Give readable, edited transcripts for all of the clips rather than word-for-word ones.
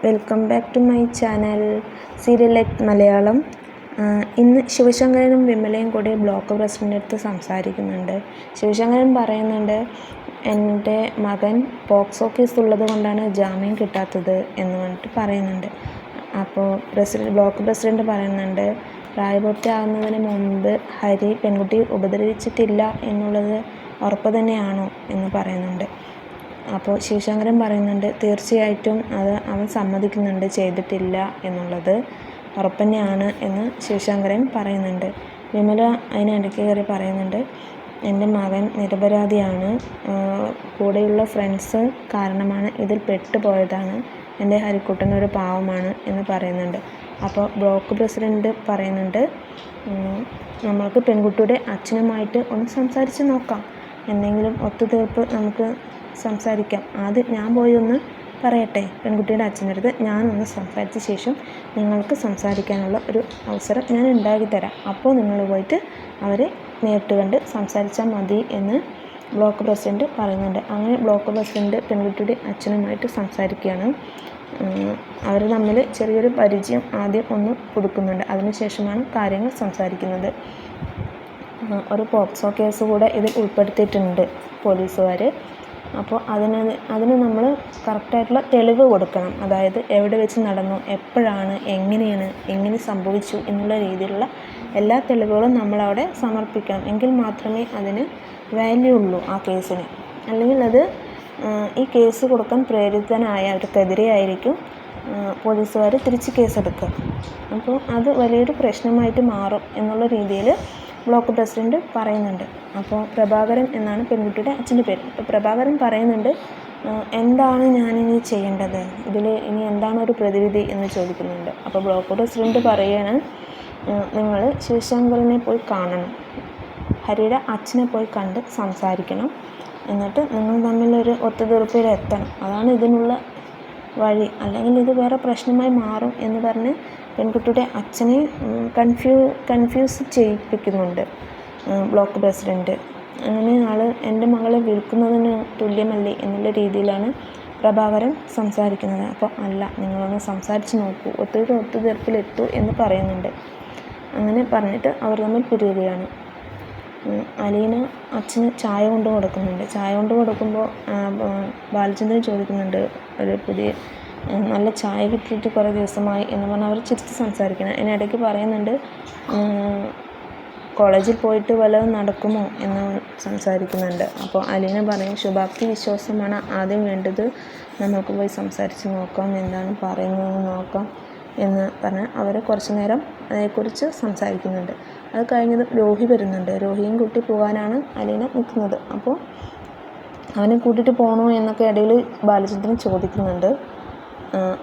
Welcome back to my channel serial light Malayalam. ഇന്ന് ശിവശങ്കരനും വിമലയും കൂടി ബ്ലോക്ക് പ്രസിഡൻ്റ് അടുത്ത് സംസാരിക്കുന്നുണ്ട്. ശിവശങ്കരൻ പറയുന്നുണ്ട്, എൻ്റെ മകൻ പോക്സോ കേസ് ഉള്ളത് കൊണ്ടാണ് ജാമ്യം കിട്ടാത്തത് എന്ന് പറഞ്ഞിട്ട് പറയുന്നുണ്ട്. അപ്പോൾ ബ്ലോക്ക് പ്രസിഡൻ്റ് പറയുന്നുണ്ട്, പ്രായപൂർത്തിയാകുന്നതിന് മുമ്പ് ഹരി പെൺകുട്ടിയെ ഉപദ്രവിച്ചിട്ടില്ല എന്നുള്ളത് ഉറപ്പ് തന്നെയാണോ എന്ന് പറയുന്നുണ്ട്. അപ്പോൾ ശിവശങ്കരൻ പറയുന്നുണ്ട്, തീർച്ചയായിട്ടും അത് അവൻ സമ്മതിക്കുന്നുണ്ട്, ചെയ്തിട്ടില്ല എന്നുള്ളത് ഉറപ്പ് തന്നെയാണ് എന്ന് ശിവശങ്കരൻ പറയുന്നുണ്ട്. വിമല അതിനിടയ്ക്ക് കയറി പറയുന്നുണ്ട്, എൻ്റെ മകൻ നിരപരാധിയാണ്, കൂടെയുള്ള ഫ്രണ്ട്സ് കാരണമാണ് ഇതിൽ പെട്ടുപോയതാണ്, എൻ്റെ ഹരിക്കുട്ടൻ ഒരു പാവമാണ് എന്ന് പറയുന്നുണ്ട്. അപ്പോൾ ബ്ലോക്ക് പ്രസിഡൻ്റ് പറയുന്നുണ്ട്, നമ്മൾക്ക് പെൺകുട്ടിയുടെ അച്ഛനുമായിട്ട് ഒന്ന് സംസാരിച്ച് നോക്കാം, എന്തെങ്കിലും ഒത്തുതീർപ്പ് നമുക്ക് സംസാരിക്കാം. ആദ്യം ഞാൻ പോയി ഒന്ന് പറയട്ടെ പെൺകുട്ടിയുടെ അച്ഛനടുത്ത്, ഞാനൊന്ന് സംസാരിച്ച ശേഷം നിങ്ങൾക്ക് സംസാരിക്കാനുള്ള ഒരു അവസരം ഞാൻ ഉണ്ടാക്കി തരാം. അപ്പോൾ നിങ്ങൾ പോയിട്ട് അവരെ നേരിട്ട് കണ്ട് സംസാരിച്ചാൽ മതി എന്ന് ബ്ലോക്ക് പ്രസിഡൻ്റ് പറയുന്നുണ്ട്. അങ്ങനെ ബ്ലോക്ക് പ്രസിഡൻ്റ് പെൺകുട്ടിയുടെ അച്ഛനുമായിട്ട് സംസാരിക്കുകയാണ്. അവർ തമ്മിൽ ചെറിയൊരു പരിചയം ആദ്യം ഒന്ന് പുതുക്കുന്നുണ്ട്. അതിനുശേഷമാണ് കാര്യങ്ങൾ സംസാരിക്കുന്നത്. ഒരു പോക്സോ കേസ് കൂടെ ഇതിൽ ഉൾപ്പെടുത്തിയിട്ടുണ്ട് പോലീസുകാർ. അപ്പോൾ അതിന് നമ്മൾ കറക്റ്റായിട്ടുള്ള തെളിവ് കൊടുക്കണം. അതായത് എവിടെ വെച്ച് നടന്നു, എപ്പോഴാണ്, എങ്ങനെ സംഭവിച്ചു എന്നുള്ള രീതിയിലുള്ള എല്ലാ തെളിവുകളും നമ്മളവിടെ സമർപ്പിക്കണം. എങ്കിൽ മാത്രമേ അതിന് വാല്യൂ ഉള്ളൂ ആ കേസിന്. അല്ലെങ്കിൽ അത് ഈ കേസ് കൊടുക്കാൻ പ്രേരിതനായവർക്കെതിരെയായിരിക്കും പോലീസുകാർ തിരിച്ച് കേസെടുക്കുക. അപ്പോൾ അത് വലിയൊരു പ്രശ്നമായിട്ട് മാറും എന്നുള്ള രീതിയിൽ ബ്ലോക്ക് പ്രസിഡൻ്റ് പറയുന്നുണ്ട്. അപ്പോൾ പ്രഭാകരൻ എന്നാണ് പെൺകുട്ടിയുടെ അച്ഛൻ്റെ പേര്. അപ്പോൾ പ്രഭാകരൻ പറയുന്നുണ്ട്, എന്താണ് ഞാനിനി ചെയ്യേണ്ടത്, ഇതിൽ ഇനി എന്താണ് ഒരു പ്രതിവിധി എന്ന് ചോദിക്കുന്നുണ്ട്. അപ്പോൾ ബ്ലോക്ക് പ്രസിഡൻ്റ് പറയുകയാണ്, നിങ്ങൾ ശിവശങ്കരനെ പോയി കാണണം, ഹരിയുടെ അച്ഛനെ പോയി കണ്ട് സംസാരിക്കണം, എന്നിട്ട് നിങ്ങൾ തമ്മിലൊരു ഒത്തുതീർപ്പിലെത്തണം, അതാണ് ഇതിനുള്ള വഴി, അല്ലെങ്കിൽ ഇത് വേറെ പ്രശ്നമായി മാറും എന്ന് പറഞ്ഞ് പെൺകുട്ടിയുടെ അച്ഛനെ കൺഫ്യൂസ് ചെയ്യിപ്പിക്കുന്നുണ്ട് ബ്ലോക്ക് പ്രസിഡൻ്റ്. അങ്ങനെ എൻ്റെ മകളെ വിൽക്കുന്നതിന് തുല്യമല്ലേ എന്നുള്ള രീതിയിലാണ് പ്രഭാകരൻ സംസാരിക്കുന്നത്. അപ്പോൾ അല്ല, നിങ്ങളൊന്ന് സംസാരിച്ച് നോക്കൂ, ഒത്തുതീർപ്പിലെത്തൂ എന്ന് പറയുന്നുണ്ട്. അങ്ങനെ പറഞ്ഞിട്ട് അവർ തമ്മിൽ പിരിയുകയാണ്. അലീന അച്ഛന് ചായ കൊണ്ട് കൊടുക്കുന്നുണ്ട്. ചായ കൊണ്ട് കൊടുക്കുമ്പോൾ ബാലചന്ദ്രൻ ചോദിക്കുന്നുണ്ട്, ഒരു പുതിയ നല്ല ചായ കിട്ടിയിട്ട് കുറേ ദിവസമായി എന്ന് പറഞ്ഞാൽ അവർ ചിരിച്ച് സംസാരിക്കണം. അതിനിടയ്ക്ക് പറയുന്നുണ്ട്, കോളേജിൽ പോയിട്ട് വല്ലതും നടക്കുമോ എന്ന് സംസാരിക്കുന്നുണ്ട്. അപ്പോൾ അലീന പറയും, ശുഭാപ്തി വിശ്വാസമാണ് ആദ്യം വേണ്ടത്, നമുക്ക് പോയി സംസാരിച്ച് നോക്കാം, എന്താണ് പറയുന്നതെന്ന് നോക്കാം എന്ന് പറഞ്ഞ് അവർ കുറച്ച് നേരം അതേക്കുറിച്ച് സംസാരിക്കുന്നുണ്ട്. അത് കഴിഞ്ഞത് രോഹി വരുന്നുണ്ട്. രോഹിയും കൂട്ടി പോകാനാണ് അലീന നിൽക്കുന്നത്. അപ്പോൾ അവനെ കൂട്ടിയിട്ട് പോകണോ എന്നൊക്കെ ഇടയിൽ ബാലചന്ദ്രൻ ചോദിക്കുന്നുണ്ട്.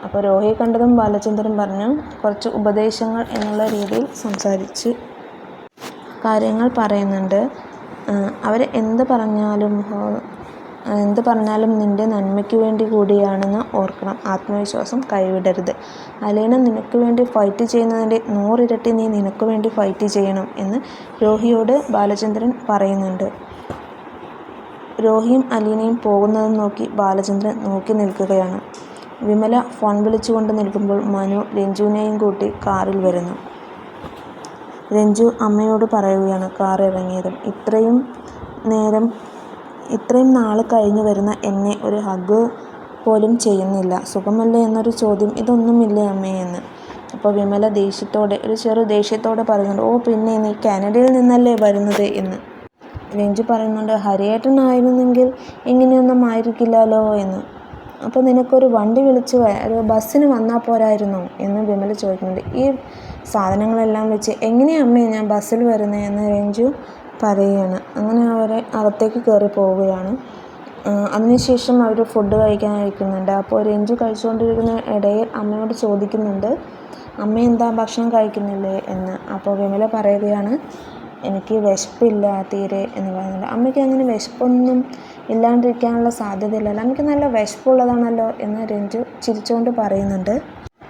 അപ്പോൾ രോഹിയെ കണ്ടതും ബാലചന്ദ്രൻ പറഞ്ഞു, കുറച്ച് ഉപദേശങ്ങൾ എന്നുള്ള രീതിയിൽ സംസാരിച്ച് കാര്യങ്ങൾ പറയുന്നുണ്ട്. അവർ എന്ത് പറഞ്ഞാലും നിൻ്റെ നന്മയ്ക്ക് വേണ്ടി കൂടിയാണെന്ന് ഓർക്കണം, ആത്മവിശ്വാസം കൈവിടരുത്, അലീന നിനക്ക് വേണ്ടി ഫൈറ്റ് ചെയ്യുന്നതിൻ്റെ 100 ഇരട്ടി നീ നിനക്ക് വേണ്ടി ഫൈറ്റ് ചെയ്യണം എന്ന് രോഹിയോട് ബാലചന്ദ്രൻ പറയുന്നുണ്ട്. രോഹിയും അലീനയും പോകുന്നതും നോക്കി ബാലചന്ദ്രൻ നോക്കി നിൽക്കുകയാണ്. വിമല ഫോൺ വിളിച്ചുകൊണ്ട് നിൽക്കുമ്പോൾ മനു രഞ്ജുവിനെയും കൂട്ടി കാറിൽ വരുന്നു. രഞ്ജു അമ്മയോട് പറയുകയാണ് കാർ ഇറങ്ങിയതും, ഇത്രയും നാൾ കഴിഞ്ഞു വരുന്ന എന്നെ ഒരു ഹഗ് പോലും ചെയ്യുന്നില്ല, സുഖമല്ലേ എന്നൊരു ചോദ്യം, ഇതൊന്നുമില്ലേ അമ്മേ എന്ന്. അപ്പോൾ വിമല ചെറു ദേഷ്യത്തോടെ പറയുന്നുണ്ട്, ഓ പിന്നെ നീ കാനഡയിൽ നിന്നല്ലേ വരുന്നത് എന്ന്. രഞ്ജു പറയുന്നുണ്ട്, ഹരിയേട്ടനായിരുന്നെങ്കിൽ ഇങ്ങനെയൊന്നും ആയിരിക്കില്ലല്ലോ എന്ന്. അപ്പോൾ നിനക്കൊരു വണ്ടി വിളിച്ച് ഒരു ബസ്സിന് വന്നാൽ പോരായിരുന്നോ എന്ന് വിമല ചോദിക്കുന്നുണ്ട്. ഈ സാധനങ്ങളെല്ലാം വെച്ച് എങ്ങനെയാണ് അമ്മേ ഞാൻ ബസ്സിൽ വരുന്നത് എന്ന് രഞ്ജു പറയുകയാണ്. അങ്ങനെ അവരെ അകത്തേക്ക് കയറി പോവുകയാണ്. അതിനുശേഷം അവർ ഫുഡ് കഴിക്കുന്നുണ്ട്. അപ്പോൾ രഞ്ജു കഴിച്ചുകൊണ്ടിരിക്കുന്ന ഇടയിൽ അമ്മയോട് ചോദിക്കുന്നുണ്ട്, അമ്മ എന്താ ഭക്ഷണം കഴിക്കുന്നില്ലേ എന്ന്. അപ്പോൾ വിമല പറയുകയാണ്, എനിക്ക് വിശപ്പില്ല തീരെ എന്ന് പറയുന്നുണ്ട്. അമ്മയ്ക്ക് അങ്ങനെ വിശപ്പൊന്നും ഇല്ലാണ്ടിരിക്കാനുള്ള സാധ്യതയില്ലല്ലോ, അമ്മയ്ക്ക് നല്ല വിശപ്പുള്ളതാണല്ലോ എന്ന് രഞ്ജു ചിരിച്ചുകൊണ്ട് പറയുന്നുണ്ട്.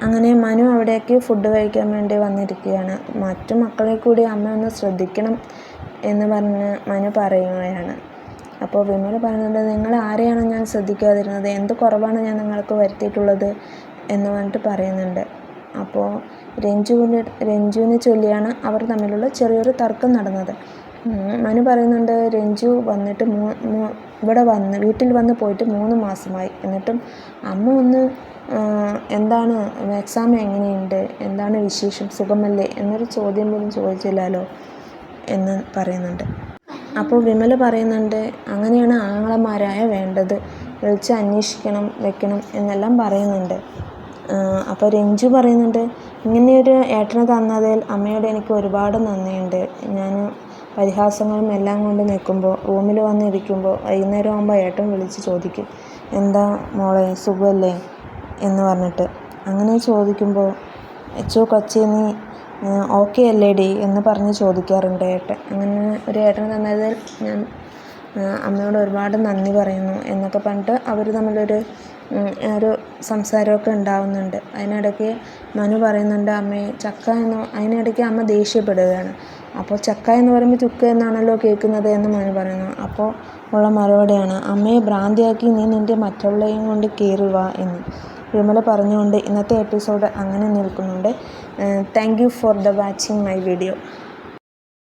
അങ്ങനെ മനു അവിടേക്ക് ഫുഡ് കഴിക്കാൻ വേണ്ടി വന്നിരിക്കുകയാണ്. മറ്റു മക്കളെ കൂടി അമ്മ ഒന്ന് ശ്രദ്ധിക്കണം എന്ന് പറഞ്ഞ് മനു പറയുകയാണ്. അപ്പോൾ വിമല പറയുന്നുണ്ട്, നിങ്ങൾ ആരെയാണ് ഞാൻ ശ്രദ്ധിക്കാതിരുന്നത്, എന്ത് കുറവാണ് ഞാൻ നിങ്ങൾക്ക് വരുത്തിയിട്ടുള്ളത്, എന്ന് പറഞ്ഞിട്ട് പറയുന്നുണ്ട്. അപ്പോൾ രഞ്ജുവിനെ ചൊല്ലിയാണ് അവർ തമ്മിലുള്ള ചെറിയൊരു തർക്കം നടന്നത്. മനു പറയുന്നുണ്ട് രഞ്ജു വന്നിട്ട് വീട്ടിൽ വന്ന് പോയിട്ട് 3 മാസമായി. എന്നിട്ടും അമ്മ ഒന്ന് എന്താണ് എക്സാം എങ്ങനെയുണ്ട്, എന്താണ് വിശേഷം, സുഖമല്ലേ എന്നൊരു ചോദ്യം പോലും ചോദിച്ചില്ലല്ലോ എന്ന് പറയുന്നുണ്ട്. അപ്പോൾ വിമല പറയുന്നുണ്ട് അങ്ങനെയാണ് ആങ്ങളമാരായ വേണ്ടത്, വിളിച്ച് അന്വേഷിക്കണം വെക്കണം എന്നെല്ലാം പറയുന്നുണ്ട്. അപ്പോൾ രഞ്ജു പറയുന്നുണ്ട് ഇങ്ങനെയൊരു ഏട്ടനെ തന്നതിൽ അമ്മയോട് എനിക്ക് ഒരുപാട് നന്ദിയുണ്ട്. ഞാൻ പരിഹാസങ്ങളും എല്ലാം കൊണ്ട് നിൽക്കുമ്പോൾ റൂമിൽ വന്നിരിക്കുമ്പോൾ വൈകുന്നേരം ആകുമ്പോൾ ഏട്ടൻ വിളിച്ച് ചോദിക്കും എന്താ മോളെ സുഖമല്ലേ എന്ന് പറഞ്ഞിട്ട്. അങ്ങനെ ചോദിക്കുമ്പോൾ അച്ചോ കൊച്ചേ നീ ഓക്കെ അല്ലേടി എന്ന് പറഞ്ഞ് ചോദിക്കാറുണ്ട് ഏട്ടൻ. അങ്ങനെ ഒരു ഏട്ടനെ തന്നതിൽ ഞാൻ അമ്മയോട് ഒരുപാട് നന്ദി പറയുന്നു എന്നൊക്കെ പറഞ്ഞിട്ട് അവർ തമ്മിലൊരു സംസാരമൊക്കെ ഉണ്ടാവുന്നുണ്ട്. അതിനിടയ്ക്ക് മനു പറയുന്നുണ്ട് അമ്മയെ ചക്ക അതിനിടയ്ക്ക് അമ്മ ദേഷ്യപ്പെടുകയാണ്. അപ്പോൾ ചക്ക എന്ന് പറയുമ്പോൾ ചുക്ക് എന്നാണല്ലോ കേൾക്കുന്നത് എന്ന് മനു പറയുന്നു. അപ്പോൾ ഉള്ള മറുപടിയാണ് അമ്മയെ ഭ്രാന്തിയാക്കി നീ നിൻ്റെ മറ്റുള്ളവരെയും കൊണ്ട് കയറി വാ എന്ന് വിമല പറഞ്ഞുകൊണ്ട് ഇന്നത്തെ എപ്പിസോഡ് അങ്ങനെ നിൽക്കുന്നുണ്ട്. Thank you for watching my video.